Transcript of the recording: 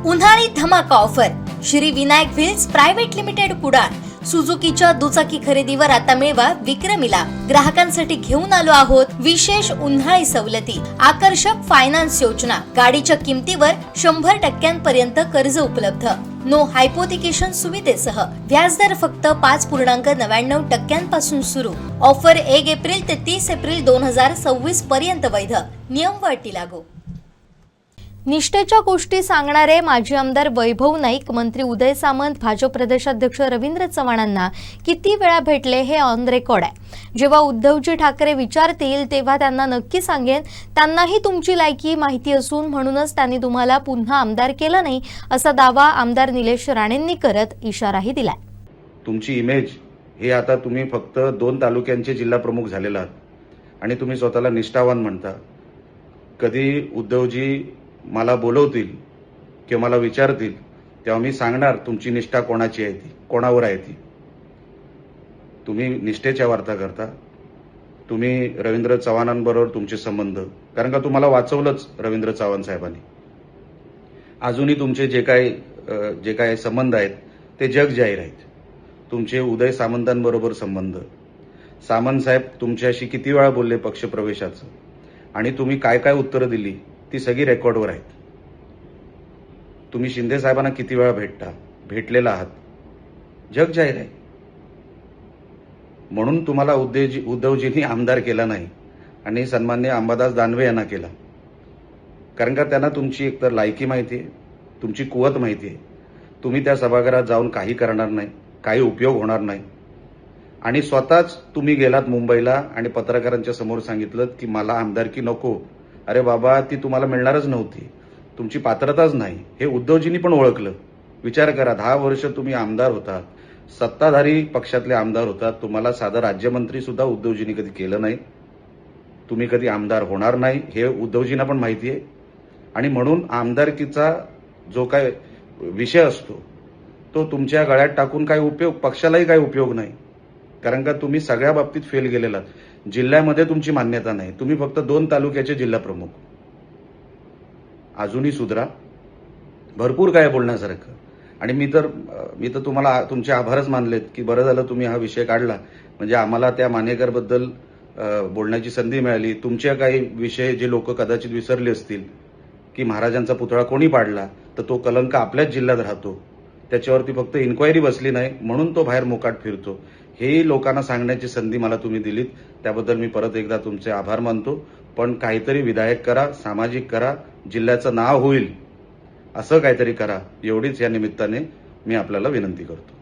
उन्हाळी धमाका offer Shri Vinayak wheels private limited Kudal. सुझुकीच्या दुचाकी खरेदीवर आता मिळवा विक्रमी लाभ. ग्राहकांसाठी घेऊन आलो आहोत विशेष उन्हाळी सवलती, आकर्षक फायनान्स योजना, गाडीच्या किमतीवर 100% कर्ज उपलब्ध, नो हायपोथिकेशन सुविधेसह, व्याजदर फक्त 5.99% पासून सुरू. ऑफर 1 एप्रिल ते 30 एप्रिल 2026 पर्यंत वैध. नियम व अटी लागू. निष्ठेच्या गोष्टी सांगणारे माजी आमदार वैभव नाईक मंत्री उदय सामंत भाजप प्रदेशाध्यक्ष रवींद्र चव्हाणांना किती वेळा भेटले हे ऑन रेकॉर्ड आहे. जेव्हा उद्धवजी ठाकरे विचारतील तेव्हा त्यांना नक्की सांगेन त्यांनाही तुमची लायकी माहिती असून म्हणूनच त्यांनी तुम्हाला पुन्हा आमदार केलं नाही असा दावा आमदार निलेश राणेंनी करत इशाराही दिलाय. तुमची इमेज हे आता तुम्ही फक्त 2 तालुक्यांचे जिल्हा प्रमुख झालेला आहात आणि तुम्ही स्वतःला निष्ठावान म्हणता. कधी उद्धवजी मला बोलवतील किंवा मला विचारतील तेव्हा मी सांगणार तुमची निष्ठा कोणाची आहे, ती कोणावर आहे ती. तुम्ही निष्ठेच्या वार्ता करता. तुम्ही रवींद्र चव्हाणांबरोबर तुमचे संबंध, कारण का तुम्हाला वाचवलंच रवींद्र चव्हाण साहेबांनी. अजूनही तुमचे जे काय संबंध आहेत ते जग जाहीर आहेत. तुमचे उदय सामंतांबरोबर संबंध, सामंत साहेब तुमच्याशी किती वेळा बोलले पक्षप्रवेशाचं आणि तुम्ही काय काय उत्तरं दिली ती सगळी रेकॉर्डवर आहेत. तुम्ही शिंदे साहेबांना किती वेळा भेटलेला आहात, जग जाहीर आहे. म्हणून तुम्हाला उद्धवजींनी आमदार केला नाही आणि सन्माननीय अंबादास दानवे यांना केला, कारण का त्यांना तुमची एकतर लायकी माहिती आहे, तुमची कुवत माहिती आहे. तुम्ही त्या सभागृहात जाऊन काही करणार नाही, काही उपयोग होणार नाही. आणि स्वतःच तुम्ही गेलात मुंबईला आणि पत्रकारांच्या समोर सांगितलं की मला आमदारकी नको. अरे बाबा, ती तुम्हाला मिळणारच नव्हती, तुमची पात्रताच नाही. हे उद्धवजींनी पण ओळखलं. विचार करा, 10 वर्ष तुम्ही आमदार होतात, सत्ताधारी पक्षातले आमदार होतात. तुम्हाला साधं राज्यमंत्री सुद्धा उद्धवजींनी कधी केलं नाही. तुम्ही कधी आमदार होणार नाही हे उद्धवजींना पण माहिती आहे. आणि म्हणून आमदारकीचा जो काय विषय असतो तो तुमच्या गळ्यात टाकून काय उपयोग, पक्षालाही काय उपयोग नाही. कारण का तुम्ही सगळ्या बाबतीत फेल गेलेलात. जिल्ह्यामध्ये तुमची मान्यता नाही. तुम्ही फक्त 2 तालुक्याचे जिल्हा प्रमुख. अजूनही सुधरा. भरपूर काय बोलण्यासारखं. आणि मी तर तुम्हाला तुमचे आभारच मानलेत की बरं झालं तुम्ही हा विषय काढला, म्हणजे आम्हाला त्या मानेकरबद्दल बोलण्याची संधी मिळाली. तुमच्या काही विषय जे लोक कदाचित विसरले असतील की महाराजांचा पुतळा कोणी पाडला, तर तो कलंक आपल्याच जिल्ह्यात राहतो. त्याच्यावरती फक्त इन्क्वायरी बसली नाही म्हणून तो बाहेर मोकाट फिरतो. हेही लोकांना सांगण्याची संधी मला तुम्ही दिलीत, त्याबद्दल मी परत एकदा तुमचे आभार मानतो. पण काहीतरी विधायक करा, सामाजिक करा, जिल्ह्याचं नाव होईल असं काहीतरी करा, एवढीच या निमित्ताने मी आपल्याला विनंती करतो.